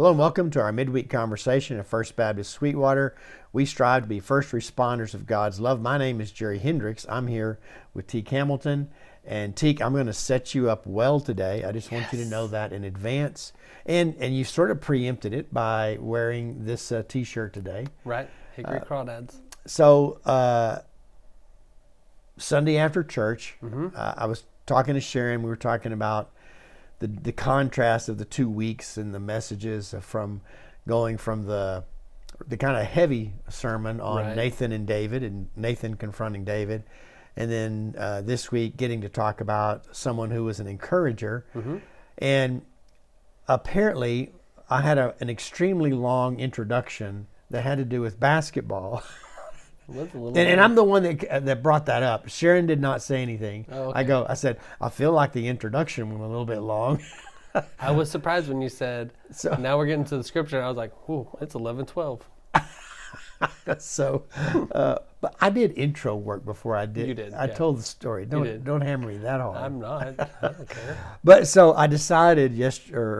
Hello and welcome to our midweek conversation at First Baptist Sweetwater. We strive to be first responders of God's love. My name is Jerry Hendricks. I'm here with Teak Hamilton. And Teak, I'm going to set you up well today. I just want you to know that in advance. And you sort of preempted it by wearing this T-shirt today. Right, Hickory Crawdads. So Sunday after church, I was talking to Sharon. We were talking about the contrast of the 2 weeks and the messages from going from the kind of heavy sermon on Nathan and David and Nathan confronting David, and then this week getting to talk about someone who was an encourager. And apparently I had an extremely long introduction that had to do with basketball. And I'm the one that brought that up. Sharon did not say anything. Oh, okay. I said, I feel like the introduction went a little bit long. I was surprised when you said, now we're getting to the scripture. And I was like, whoa, it's 11:12. But I did intro work before I did. You did. I told the story. Don't hammer me that hard. I'm not. I don't care. But so I decided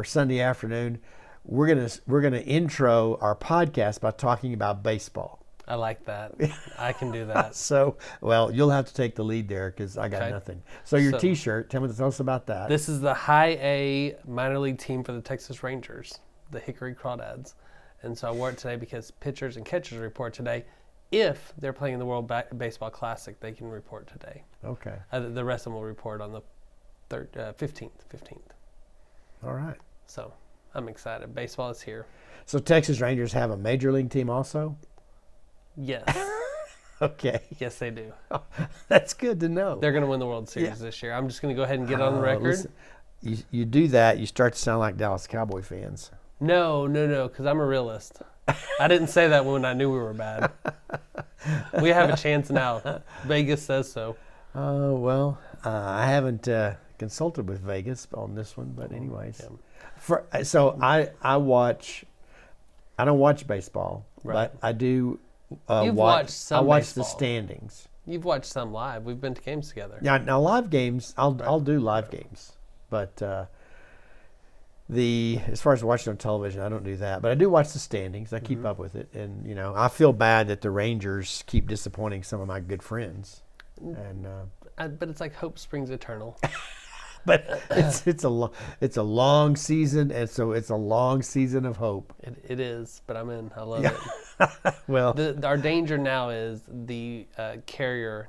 Sunday afternoon, we're gonna intro our podcast by talking about baseball. I like that. I can do that. So, well, you'll have to take the lead there because I got nothing. So your T-shirt, tell us about that. This is the High A minor league team for the Texas Rangers, the Hickory Crawdads. And so I wore it today because pitchers and catchers report today. If they're playing in the World Baseball Classic, they can report today. Okay. The rest of them will report on the 15th. All right. So I'm excited. Baseball is here. So Texas Rangers have a major league team also? Yes. Okay. Yes, they do. Oh, that's good to know. They're going to win the World Series this year. I'm just going to go ahead and get on the record. Listen, you do that, you start to sound like Dallas Cowboy fans. No, because I'm a realist. I didn't say that when I knew we were bad. We have a chance now. Vegas says so. I haven't consulted with Vegas on this one, but anyways. Yeah. I don't watch baseball, but I do watched some I watch baseball. The standings. You've watched some live. We've been to games together. Yeah, now live games, I'll do live games, but as far as watching on television, I don't do that. But I do watch the standings. I keep up with it, and I feel bad that the Rangers keep disappointing some of my good friends. And but it's like hope springs eternal. But it's a long season, and so it's a long season of hope. It is, but I'm in. I love it. Well, our danger now is the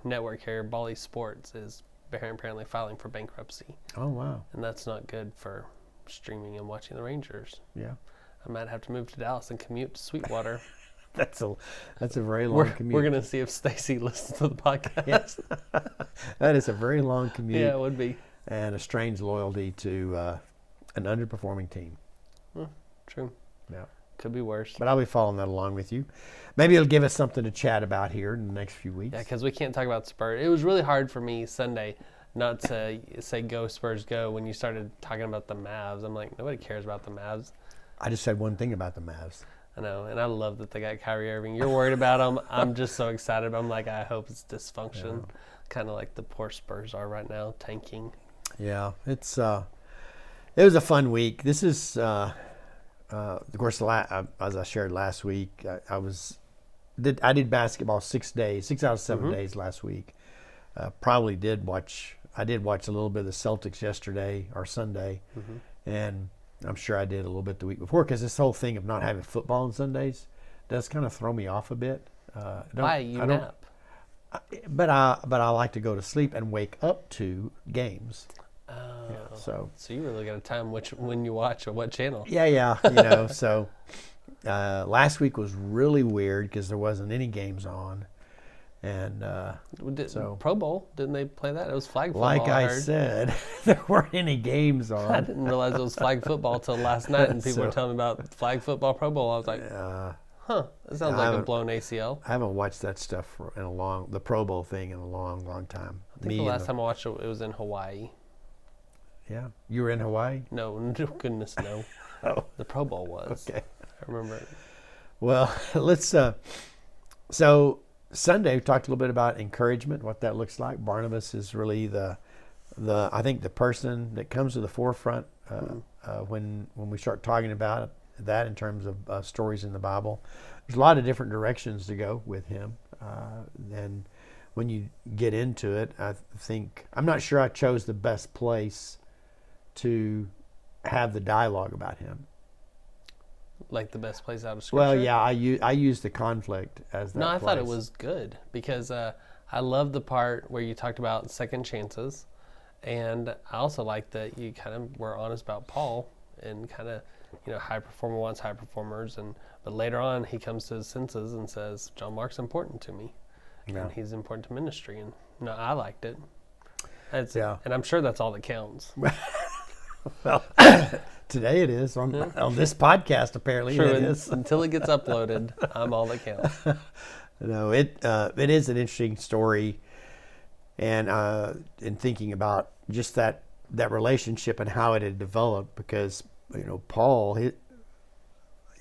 network carrier, Bally Sports, is apparently filing for bankruptcy. Oh wow! And that's not good for streaming and watching the Rangers. Yeah, I might have to move to Dallas and commute to Sweetwater. That's a very long commute. We're gonna see if Stacy listens to the podcast. Yes. That is a very long commute. Yeah, it would be. And a strange loyalty to an underperforming team. True. Yeah. Could be worse. But I'll be following that along with you. Maybe it'll give us something to chat about here in the next few weeks. Yeah, because we can't talk about Spurs. It was really hard for me Sunday not to say go Spurs go when you started talking about the Mavs. I'm like, nobody cares about the Mavs. I just said one thing about the Mavs. I know, and I love that they got Kyrie Irving. You're worried about them. I'm just so excited. I'm like, I hope it's dysfunction. Yeah. Kind of like the poor Spurs are right now, tanking. Yeah, it was a fun week. This is, of course, as I shared last week, I did basketball 6 days, 6 out of 7 days last week. I did watch a little bit of the Celtics yesterday or Sunday, and I'm sure I did a little bit the week before because this whole thing of not having football on Sundays does kind of throw me off a bit. Why? You nap? But I like to go to sleep and wake up to games. Oh, yeah, so you really got to time when you watch or what channel. Yeah. So last week was really weird because there wasn't any games on, and Pro Bowl, didn't they play that? It was flag football. Like I said, there weren't any games on. I didn't realize it was flag football till last night, and people were telling me about flag football Pro Bowl. I was like, that sounds like a blown ACL. I haven't watched that stuff the Pro Bowl thing in a long, long time. I think the last time I watched it was in Hawaii. Yeah, you were in Hawaii? No, goodness, no. Oh, the Pro Bowl was. Okay, I remember it. Well, let's. So Sunday we talked a little bit about encouragement, what that looks like. Barnabas is really I think the person that comes to the forefront when we start talking about it that in terms of stories in the Bible. There's a lot of different directions to go with him. And when you get into it, I think, I'm not sure I chose the best place to have the dialogue about him. Like the best place out of Scripture? Well, yeah, I use the conflict as that No, I place. thought it was good because I love the part where you talked about second chances. And I also like that you kind of were honest about Paul and kind of, high performer wants high performers. But later on, he comes to his senses and says, John Mark's important to me. Yeah. And he's important to ministry. And no, I liked it. Yeah. And I'm sure that's all that counts. Well, today it is on this podcast. Apparently, True, it is until it gets uploaded. I'm all that counts. No, it is an interesting story, and in thinking about just that relationship and how it had developed, because Paul, I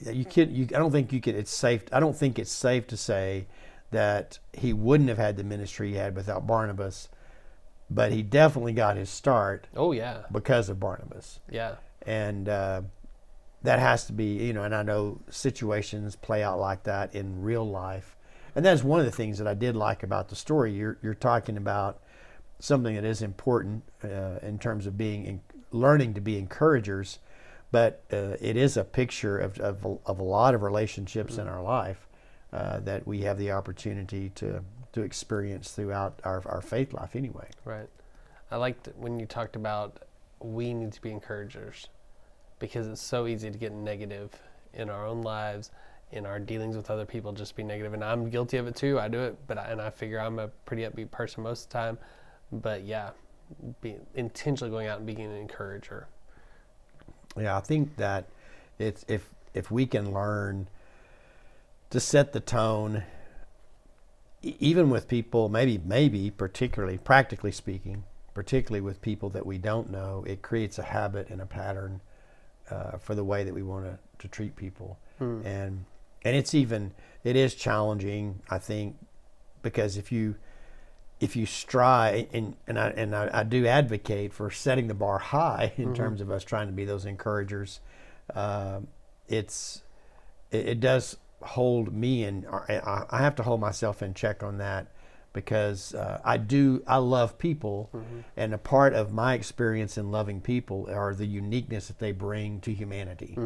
don't think you can. It's safe. I don't think it's safe to say that he wouldn't have had the ministry he had without Barnabas. But he definitely got his start. Oh, yeah. Because of Barnabas. Yeah. And that has to be, and I know situations play out like that in real life. And that's one of the things that I did like about the story. You're talking about something that is important in terms of learning to be encouragers, but it is a picture of a lot of relationships in our life that we have the opportunity to experience throughout our faith life anyway. Right. I liked when you talked about we need to be encouragers, because it's so easy to get negative in our own lives, in our dealings with other people, just be negative. And I'm guilty of it too. I do it, and I figure I'm a pretty upbeat person most of the time. But yeah, be intentionally going out and being an encourager. Yeah, I think that it's if we can learn to set the tone, even with people, maybe particularly, practically speaking, particularly with people that we don't know, it creates a habit and a pattern for the way that we want to treat people. And it is challenging, I think, because if you strive, and I do advocate for setting the bar high in terms of us trying to be those encouragers, it does hold me, and I have to hold myself in check on that, because I love people, and a part of my experience in loving people are the uniqueness that they bring to humanity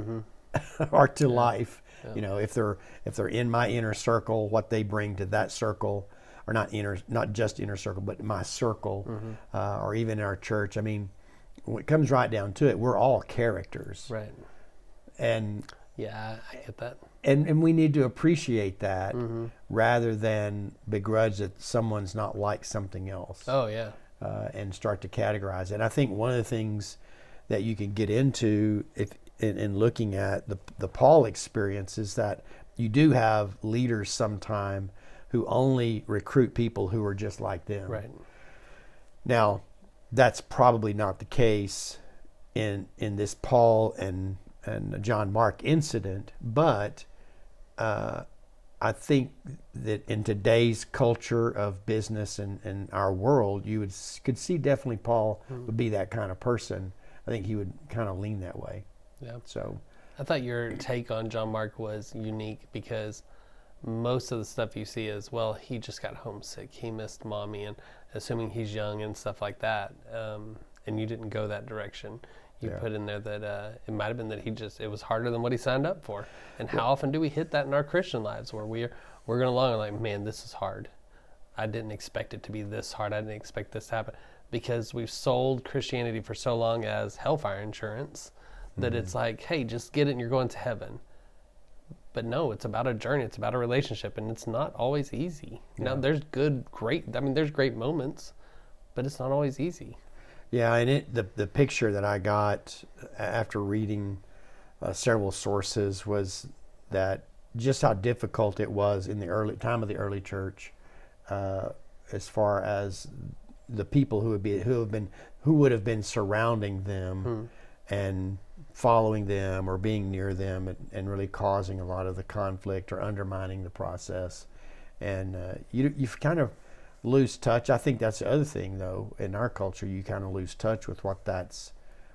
or to life. Yeah. If they're in my inner circle, what they bring to that circle, or not just inner circle, but my circle, or even in our church. I mean, when it comes right down to it, we're all characters, right? And yeah, I get that. And we need to appreciate that rather than begrudge that someone's not like something else. Oh, yeah. And start to categorize it. And I think one of the things that you can get into in looking at the Paul experience is that you do have leaders sometime who only recruit people who are just like them. Right. Now, that's probably not the case in this Paul and John Mark incident, but I think that in today's culture of business and our world, you could see definitely Paul would be that kind of person. I think he would kind of lean that way. Yeah. So I thought your take on John Mark was unique, because most of the stuff you see is, well, he just got homesick, he missed mommy, and assuming he's young and stuff like that. And you didn't go that direction. You put in there that it might have been that it was harder than what he signed up for. And how often do we hit that in our Christian lives, where we're going along and like, man, this is hard. I didn't expect it to be this hard. I didn't expect this to happen. Because we've sold Christianity for so long as hellfire insurance that it's like, hey, just get it and you're going to heaven. But no, it's about a journey. It's about a relationship, and it's not always easy. Yeah. Now, there's there's great moments, but it's not always easy. Yeah, and the picture that I got after reading several sources was that just how difficult it was in the early time of the early church, as far as the people who would have been surrounding them and following them or being near them, and really causing a lot of the conflict or undermining the process. And you kind of lose touch. I think that's the other thing, though, in our culture, you kind of lose touch with what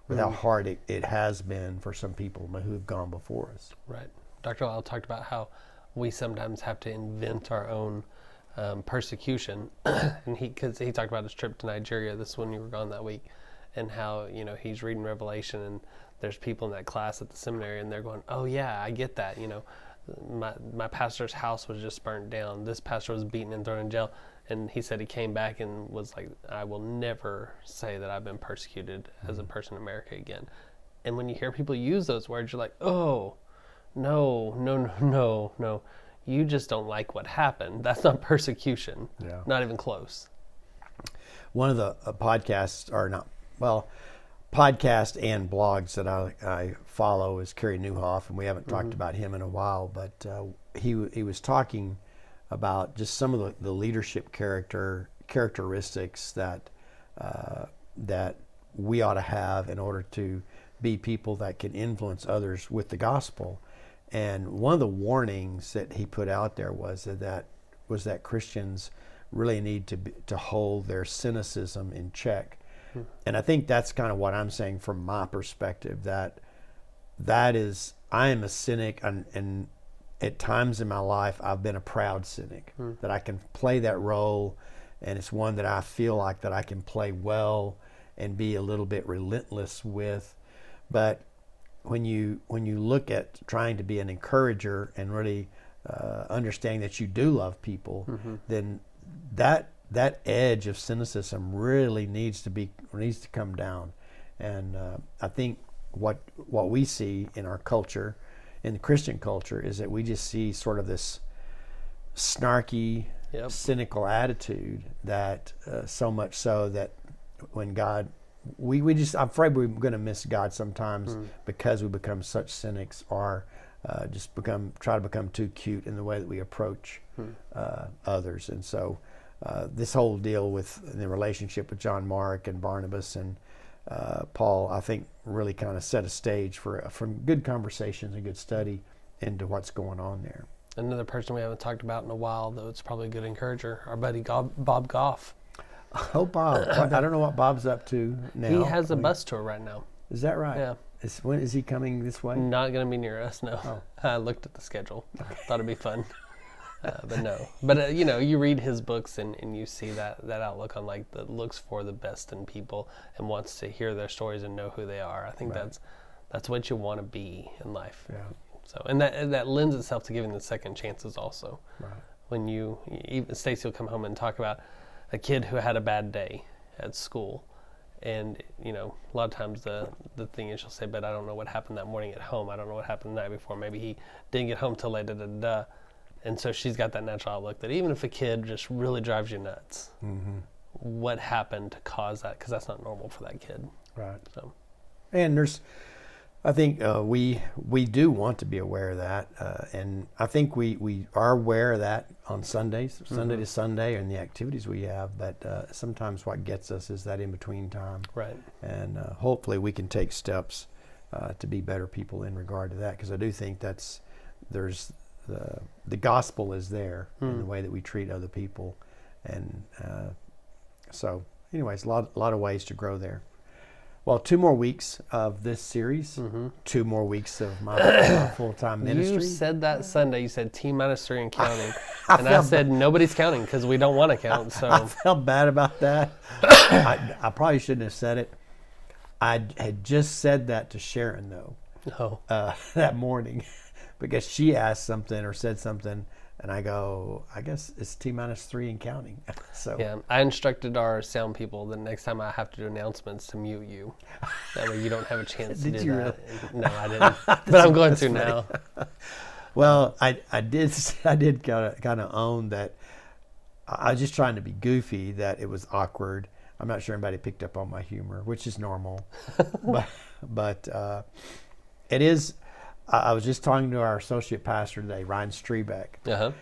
with how hard it has been for some people who have gone before us. Right. Dr. Lyle talked about how we sometimes have to invent our own persecution, and because he talked about his trip to Nigeria, this when you were gone that week, and how he's reading Revelation, and there's people in that class at the seminary, and they're going, "Oh yeah, I get that. My pastor's house was just burnt down. This pastor was beaten and thrown in jail." And he said he came back and was like, "I will never say that I've been persecuted as a person in America again." And when you hear people use those words, you're like, "Oh, no. You just don't like what happened. That's not persecution. Yeah. Not even close." One of the podcasts, or not, well, podcast and blogs that I follow is Kerry Newhoff, and we haven't talked about him in a while, but he was talking about just some of the leadership characteristics that we ought to have in order to be people that can influence others with the gospel. And one of the warnings that he put out there was that Christians really need to hold their cynicism in check. And I think that's kind of what I'm saying from my perspective, that is, I am a cynic, and at times in my life I've been a proud cynic, that I can play that role, and it's one that I feel like that I can play well and be a little bit relentless with. But when you look at trying to be an encourager and really understanding that you do love people, then that edge of cynicism really needs to come down. And I think what we see in our culture, in the Christian culture, is that we just see sort of this snarky, cynical attitude that so much so that when God, I'm afraid we're going to miss God sometimes because we become such cynics, or try to become too cute in the way that we approach others. And so this whole deal with the relationship with John Mark and Barnabas and Paul, I think, really kind of set a stage for good conversations and good study into what's going on there. Another person we haven't talked about in a while, though it's probably a good encourager, our buddy Bob Goff. Oh, Bob. I don't know what Bob's up to now. He has a bus tour right now. Is that right? Yeah. When is he coming this way? Not going to be near us, no. Oh. I looked at the schedule. Thought it'd be fun. But no. But, you read his books and you see that outlook on that looks for the best in people and wants to hear their stories and know who they are. I think that's what you want to be in life. Yeah. So, and that lends itself to giving the second chances also. Right. When even Stacy will come home and talk about a kid who had a bad day at school. And, a lot of times the thing is she'll say, "But I don't know what happened that morning at home. I don't know what happened the night before. Maybe he didn't get home till late, da-da-da-da." And so she's got that natural outlook that even if a kid just really drives you nuts, what happened to cause that? Because that's not normal for that kid. Right. So, and I think we do want to be aware of that, and I think we are aware of that on Sundays, Sunday to Sunday, and the activities we have. But sometimes what gets us is that in between time, right? And hopefully we can take steps to be better people in regard to that, because I do think there's the gospel is there in the way that we treat other people, and so anyways, a lot of ways to grow there. Well, 2 more weeks of this series, 2 more weeks of my full-time ministry. You said that Sunday, you said T-3 and counting. I said nobody's counting because we don't want to count. So I felt bad about that. I probably shouldn't have said it. I had just said that to Sharon, though, that morning, because she asked something or said something, and I go, I guess it's T-3 and counting. So yeah, I instructed our sound people the next time I have to do announcements to mute you. That way you don't have a chance to do you that. Really? No, I didn't. But I'm going to now. Well, I did kind of own that. I was just trying to be goofy, that it was awkward. I'm not sure anybody picked up on my humor, which is normal. but it is. I was just talking to our associate pastor today, Ryan Strebeck.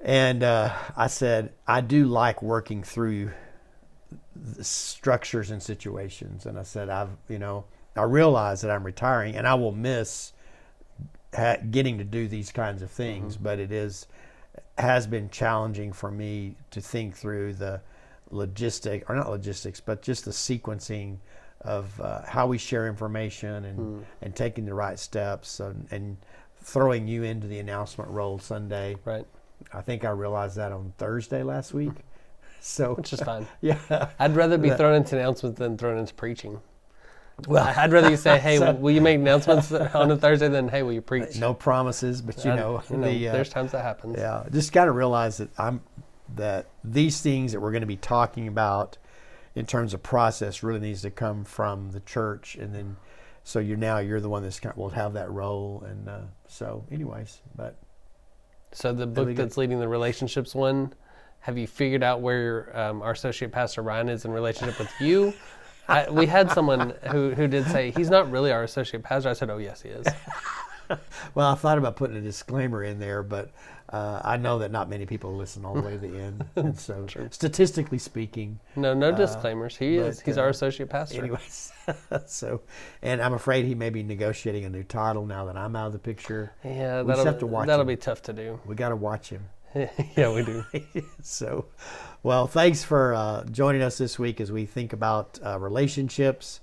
And I said, I do like working through the structures and situations. And I said, I realize that I'm retiring and I will miss getting to do these kinds of things, but it has been challenging for me to think through the not logistics, but just the sequencing how we share information and taking the right steps and throwing you into the announcement role Sunday. Right. I think I realized that on Thursday last week. So, which is fine. Yeah. I'd rather be thrown into announcements than thrown into preaching. Well, I'd rather you say, "Hey, will you make announcements on a Thursday?" than, "Hey, will you preach?" No promises, but there's times that happens. Yeah, just got to realize that these things that we're going to be talking about in terms of process really needs to come from the church, and then so you're the one that's will have that role, and so anyways, but so the book that's leading the relationships one, have you figured out where our associate pastor Ryan is in relationship with you? We had someone who did say he's not really our associate pastor. I said, "Oh yes, he is." Well, I thought about putting a disclaimer in there, but I know that not many people listen all the way to the end. And so, statistically speaking, no disclaimers. He's our associate pastor. Anyways, and I'm afraid he may be negotiating a new title now that I'm out of the picture. Yeah, we just have to watch. That'll be tough to do. We got to watch him. Yeah, we do. So, well, thanks for joining us this week as we think about relationships,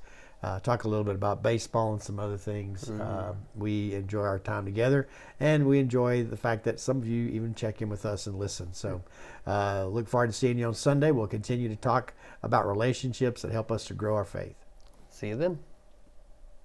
talk a little bit about baseball and some other things. We enjoy our time together, and we enjoy the fact that some of you even check in with us and listen. So look forward to seeing you on Sunday. We'll continue to talk about relationships that help us to grow our faith. See you then.